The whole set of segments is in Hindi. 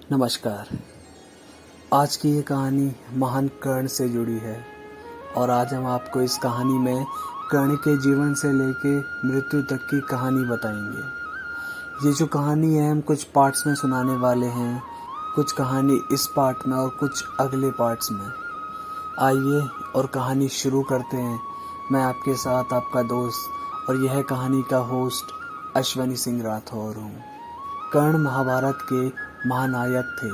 नमस्कार। आज की ये कहानी महान कर्ण से जुड़ी है और आज हम आपको इस कहानी में कर्ण के जीवन से लेके मृत्यु तक की कहानी बताएंगे। ये जो कहानी है हम कुछ पार्ट्स में सुनाने वाले हैं, कुछ कहानी इस पार्ट में और कुछ अगले पार्ट्स में। आइए और कहानी शुरू करते हैं। मैं आपके साथ आपका दोस्त और यह कहानी का होस्ट अश्वनी सिंह राठौर हूँ। कर्ण महाभारत के महानायक थे।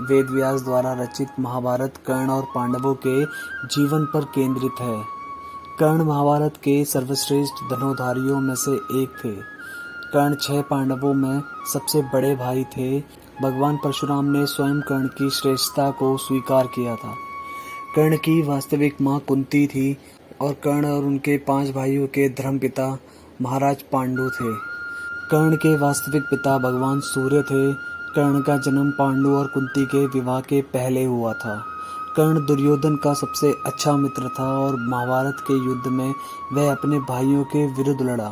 वेद व्यास द्वारा रचित महाभारत कर्ण और पांडवों के जीवन पर केंद्रित है। कर्ण महाभारत के सर्वश्रेष्ठ धनुर्धारियों में से एक थे। कर्ण 6 पांडवों में सबसे बड़े भाई थे। भगवान परशुराम ने स्वयं कर्ण की श्रेष्ठता को स्वीकार किया था। कर्ण की वास्तविक मां कुंती थी और कर्ण और उनके 5 भाइयों के धर्मपिता महाराज पांडु थे। कर्ण के वास्तविक पिता भगवान सूर्य थे। कर्ण का जन्म पांडु और कुंती के विवाह के पहले हुआ था। कर्ण दुर्योधन का सबसे अच्छा मित्र था और महाभारत के युद्ध में वह अपने भाइयों के विरुद्ध लड़ा।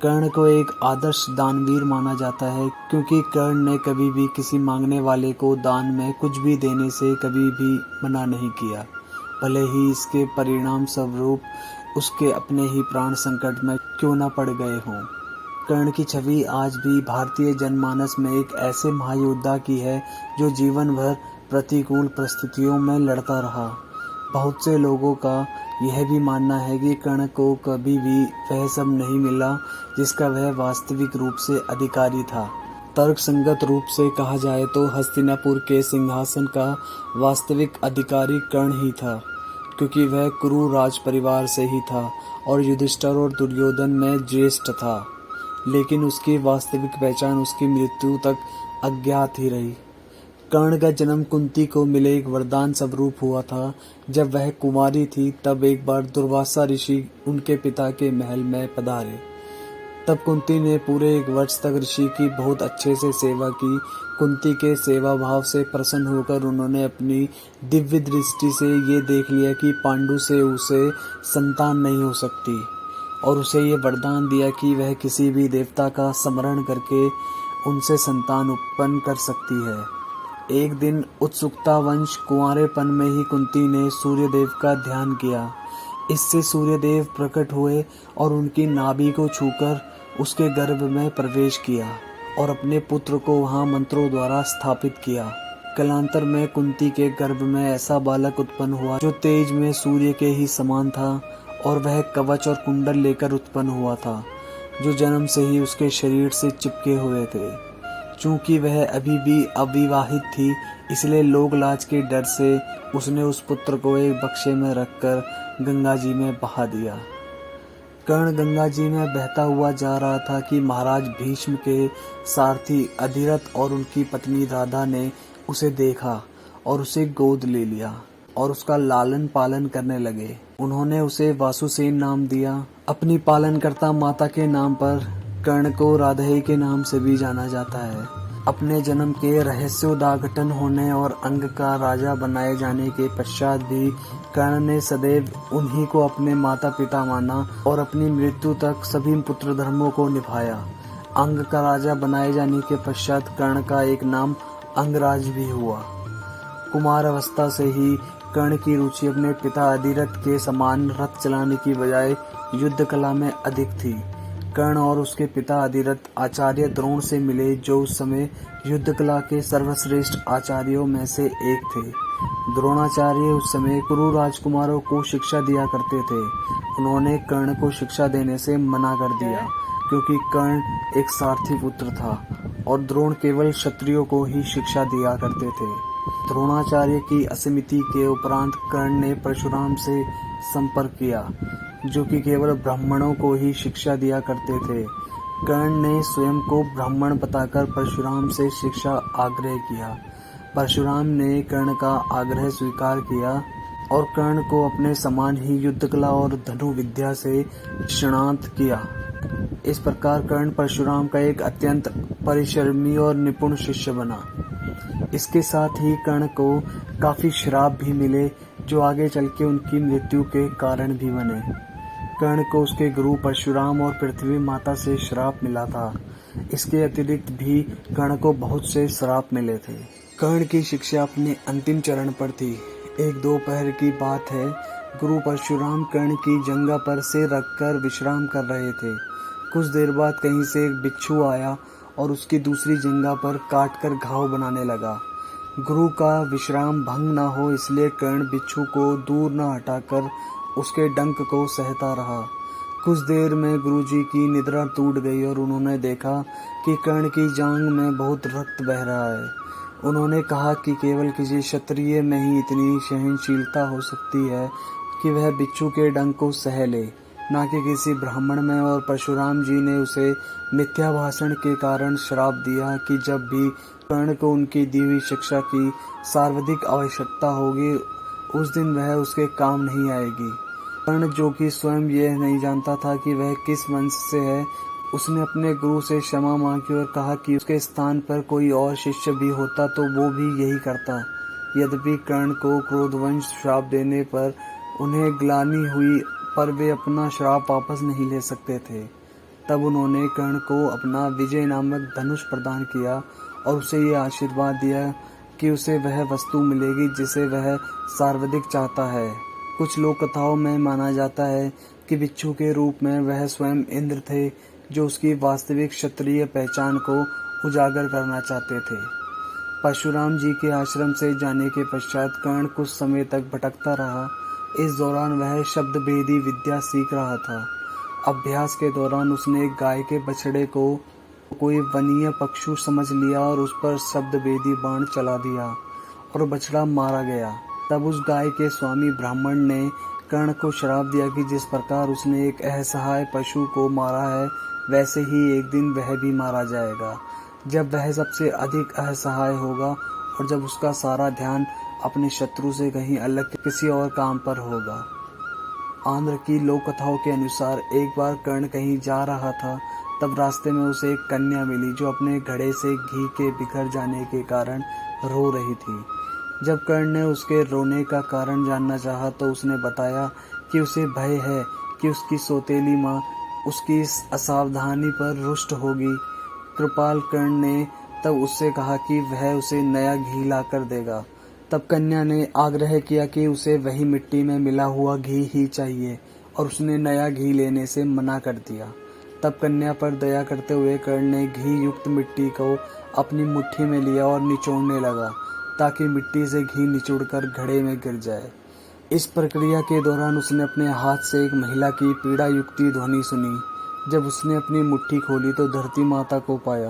कर्ण को एक आदर्श दानवीर माना जाता है क्योंकि कर्ण ने कभी भी किसी मांगने वाले को दान में कुछ भी देने से कभी भी मना नहीं किया, भले ही इसके परिणाम स्वरूप उसके अपने ही प्राण संकट में क्यों न पड़ गए हों। कर्ण की छवि आज भी भारतीय जनमानस में एक ऐसे महायोद्धा की है जो जीवन भर प्रतिकूल परिस्थितियों में लड़ता रहा। बहुत से लोगों का यह भी मानना है कि कर्ण को कभी भी वह सब नहीं मिला जिसका वह वास्तविक रूप से अधिकारी था। तर्कसंगत रूप से कहा जाए तो हस्तिनापुर के सिंहासन का वास्तविक अधिकारी कर्ण ही था, क्योंकि वह कुरु राज परिवार से ही था और युधिष्ठिर और दुर्योधन में ज्येष्ठ था। लेकिन उसकी वास्तविक पहचान उसकी मृत्यु तक अज्ञात ही रही। कर्ण का जन्म कुंती को मिले एक वरदान स्वरूप हुआ था। जब वह कुमारी थी तब एक बार दुर्वासा ऋषि उनके पिता के महल में पधारे। तब कुंती ने पूरे 1 वर्ष तक ऋषि की बहुत अच्छे से सेवा की। कुंती के सेवा भाव से प्रसन्न होकर उन्होंने अपनी दिव्य दृष्टि से ये देख लिया कि पांडु से उसे संतान नहीं हो सकती और उसे ये वरदान दिया कि वह किसी भी देवता का स्मरण करके उनसे संतान उत्पन्न कर सकती है। एक दिन उत्सुकतावश कुंवारेपन में ही कुंती ने सूर्यदेव का ध्यान किया। इससे सूर्यदेव प्रकट हुए और उनकी नाभि को छूकर उसके गर्भ में प्रवेश किया और अपने पुत्र को वहां मंत्रों द्वारा स्थापित किया। कालांतर में कुंती के गर्भ में ऐसा बालक उत्पन्न हुआ जो तेज में सूर्य के ही समान था और वह कवच और कुंडल लेकर उत्पन्न हुआ था, जो जन्म से ही उसके शरीर से चिपके हुए थे। चूंकि वह अभी भी अविवाहित थी, इसलिए लोग लाज के डर से उसने उस पुत्र को एक बक्से में रखकर गंगा जी में बहा दिया। कर्ण गंगा जी में बहता हुआ जा रहा था कि महाराज भीष्म के सारथी अधिरथ और उनकी पत्नी राधा ने उसे देखा और उसे गोद ले लिया और उसका लालन पालन करने लगे। उन्होंने उसे वासुसेन नाम दिया। अपनी पालनकर्ता माता के नाम पर कर्ण को राधेय के नाम से भी जाना जाता है। अपने जन्म के रहस्योद्घाटन होने और अंग का राजा बनाए जाने के पश्चात भी कर्ण ने सदैव उन्हीं को अपने माता पिता माना और अपनी मृत्यु तक सभी पुत्र धर्मों को निभाया। अंग का राजा बनाए जाने के पश्चात कर्ण का एक नाम अंगराज भी हुआ। कुमार अवस्था से ही कर्ण की रुचि अपने पिता अधिरथ के समान रथ चलाने की बजाय युद्ध कला में अधिक थी। कर्ण और उसके पिता अधिरथ आचार्य द्रोण से मिले, जो उस समय युद्ध कला के सर्वश्रेष्ठ आचार्यों में से एक थे। द्रोणाचार्य उस समय कुरु राजकुमारों को शिक्षा दिया करते थे। उन्होंने कर्ण को शिक्षा देने से मना कर दिया क्योंकि कर्ण एक सारथी पुत्र था और द्रोण केवल क्षत्रियों को ही शिक्षा दिया करते थे। द्रोणाचार्य की असमिति के उपरांत कर्ण ने परशुराम से संपर्क किया, जो कि केवल ब्राह्मणों को ही शिक्षा दिया करते थे। कर्ण ने स्वयं को ब्राह्मण बताकर परशुराम से शिक्षा आग्रह किया। परशुराम ने कर्ण का आग्रह स्वीकार किया और कर्ण को अपने समान ही युद्ध कला और धनु विद्या से निष्णात किया। इस प्रकार कर्ण परशुराम का एक अत्यंत परिश्रमी और निपुण शिष्य बना। इसके साथ ही कर्ण को काफी श्राप भी मिले, जो आगे चल के उनकी मृत्यु के कारण भी बने। कर्ण को उसके गुरु परशुराम और पृथ्वी माता से श्राप मिला था। इसके अतिरिक्त भी कर्ण को बहुत से श्राप मिले थे। कर्ण की शिक्षा अपने अंतिम चरण पर थी। एक दोपहर की बात है। गुरु परशुराम कर्ण की जंगा पर सिर रखकर विश्राम कर रहे थे। कुछ देर बाद कहीं से एक बिच्छू आया और उसकी दूसरी जंगा पर काटकर घाव बनाने लगा। गुरु का विश्राम भंग न हो इसलिए कर्ण बिच्छू को दूर न हटाकर उसके डंक को सहता रहा। कुछ देर में गुरुजी की निद्रा टूट गई और उन्होंने देखा कि कर्ण की जांघ में बहुत रक्त बह रहा है। उन्होंने कहा कि केवल किसी क्षत्रिय में ही इतनी सहनशीलता हो सकती है कि वह बिच्छू के डंक को सह ले, न कि किसी ब्राह्मण में। और परशुराम जी ने उसे मिथ्या भाषण के कारण श्राप दिया कि जब भी कर्ण को उनकी दी हुई शिक्षा की सर्वाधिक आवश्यकता होगी उस दिन वह उसके काम नहीं आएगी। कर्ण, जो कि स्वयं यह नहीं जानता था कि वह किस वंश से है, उसने अपने गुरु से क्षमा मांगी और कहा कि उसके स्थान पर कोई और शिष्य भी होता तो वो भी यही करता। यद्यपि कर्ण को क्रोधवश श्राप देने पर उन्हें ग्लानि हुई, पर वे अपना श्राप वापस नहीं ले सकते थे। तब उन्होंने कर्ण को अपना विजय नामक धनुष प्रदान किया और उसे ये आशीर्वाद दिया कि उसे वह वस्तु मिलेगी जिसे वह सर्वाधिक चाहता है। कुछ लोक कथाओं में माना जाता है कि बिच्छू के रूप में वह स्वयं इंद्र थे, जो उसकी वास्तविक क्षत्रिय पहचान को उजागर करना चाहते थे। परशुराम जी के आश्रम से जाने के पश्चात कर्ण कुछ समय तक भटकता रहा। इस दौरान वह शब्द भेदी विद्या सीख रहा था। अभ्यास के दौरान उसने एक गाय के बछड़े को कोई वनीय पक्षु समझ लिया और उस पर शब्द भेदी बाण चला दिया और बछड़ा मारा गया। तब उस गाय के स्वामी ब्राह्मण ने कर्ण को श्राप दिया कि जिस प्रकार उसने एक असहाय पशु को मारा है, वैसे ही एक दिन वह भी मारा जाएगा, जब वह सबसे अधिक असहाय होगा और जब उसका सारा ध्यान अपने शत्रु से कहीं अलग किसी और काम पर होगा। आंध्र की लोक कथाओं के अनुसार एक बार कर्ण कहीं जा रहा था, तब रास्ते में उसे एक कन्या मिली जो अपने घड़े से घी के बिखर जाने के कारण रो रही थी। जब कर्ण ने उसके रोने का कारण जानना चाहा तो उसने बताया कि उसे भय है कि उसकी सौतेली माँ उसकी इस असावधानी पर रुष्ट होगी। कृपाल कर्ण ने तब उससे कहा कि वह उसे नया घी लाकर देगा। तब कन्या ने आग्रह किया कि उसे वही मिट्टी में मिला हुआ घी ही चाहिए और उसने नया घी लेने से मना कर दिया। तब कन्या पर दया करते हुए कर्ण ने घी युक्त मिट्टी को अपनी मुट्ठी में लिया और निचोड़ने लगा ताकि मिट्टी से घी निचोड़कर घड़े में गिर जाए। इस प्रक्रिया के दौरान उसने अपने हाथ से एक महिला की पीड़ा युक्ति ध्वनि सुनी। जब उसने अपनी मुट्ठी खोली तो धरती माता को पाया।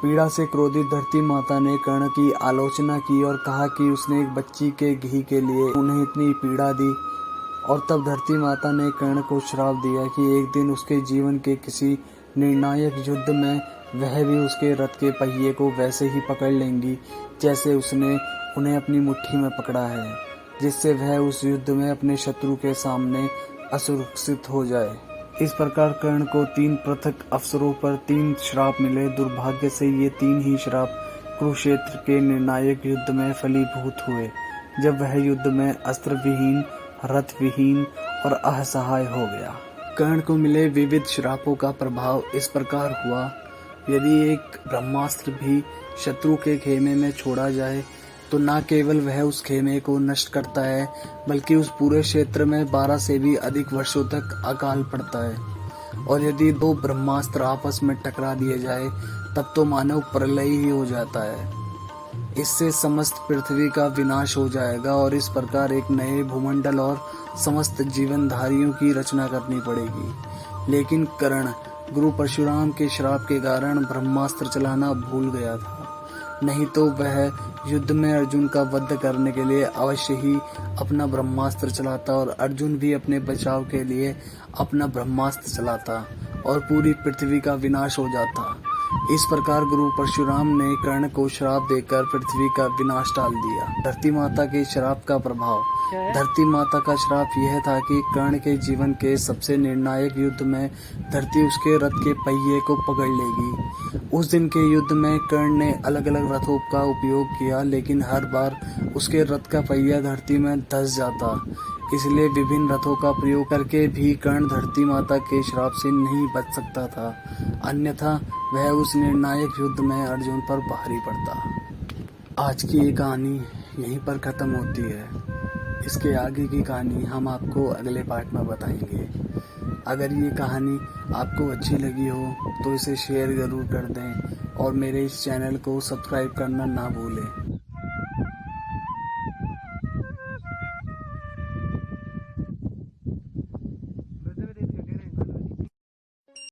पीड़ा से क्रोधित धरती माता ने कर्ण की आलोचना की और कहा कि उसने एक बच्ची के घी के लिए उन्हें इतनी पीड़ा दी। और तब धरती माता ने कर्ण को श्राप दिया कि एक दिन उसके जीवन के किसी निर्णायक युद्ध में वह भी उसके रथ के पहिए को वैसे ही पकड़ लेंगी जैसे उसने उन्हें अपनी मुट्ठी में पकड़ा है, जिससे वह उस युद्ध में अपने शत्रु के सामने असुरक्षित हो जाए। इस प्रकार कर्ण को 3 पृथक अवसरों पर 3 श्राप मिले। दुर्भाग्य से ये 3 ही श्राप कुरुक्षेत्र के निर्णायक युद्ध में फलीभूत हुए, जब वह युद्ध में अस्त्र विहीन, रथ विहीन और असहाय हो गया। कर्ण को मिले विविध श्रापों का प्रभाव इस प्रकार हुआ। यदि एक ब्रह्मास्त्र भी शत्रु के खेमे में छोड़ा जाए तो न केवल वह उस खेमे को नष्ट करता है, बल्कि उस पूरे क्षेत्र में 12 से भी अधिक वर्षों तक अकाल पड़ता है। और यदि 2 ब्रह्मास्त्र आपस में टकरा दिए जाए तब तो मानव प्रलय ही हो जाता है। इससे समस्त पृथ्वी का विनाश हो जाएगा और इस प्रकार एक नए भूमंडल और समस्त जीवनधारियों की रचना करनी पड़ेगी। लेकिन कर्ण गुरु परशुराम के श्राप के कारण ब्रह्मास्त्र चलाना भूल गया था, नहीं तो वह युद्ध में अर्जुन का वध करने के लिए अवश्य ही अपना ब्रह्मास्त्र चलाता और अर्जुन भी अपने बचाव के लिए अपना ब्रह्मास्त्र चलाता और पूरी पृथ्वी का विनाश हो जाता। इस प्रकार गुरु परशुराम ने कर्ण को श्राप देकर पृथ्वी का विनाश टाल दिया। धरती माता के श्राप का प्रभाव। धरती माता का श्राप यह था कि कर्ण के जीवन के सबसे निर्णायक युद्ध में धरती उसके रथ के पहिए को पकड़ लेगी। उस दिन के युद्ध में कर्ण ने अलग अलग रथों का उपयोग किया, लेकिन हर बार उसके रथ का पहिया धरती में धंस जाता। इसलिए विभिन्न रथों का प्रयोग करके भी कर्ण धरती माता के श्राप से नहीं बच सकता था, अन्यथा वह उस निर्णायक युद्ध में अर्जुन पर भारी पड़ता। आज की ये कहानी यहीं पर ख़त्म होती है। इसके आगे की कहानी हम आपको अगले पार्ट में बताएंगे। अगर ये कहानी आपको अच्छी लगी हो तो इसे शेयर ज़रूर कर दें और मेरे इस चैनल को सब्सक्राइब करना ना भूलें।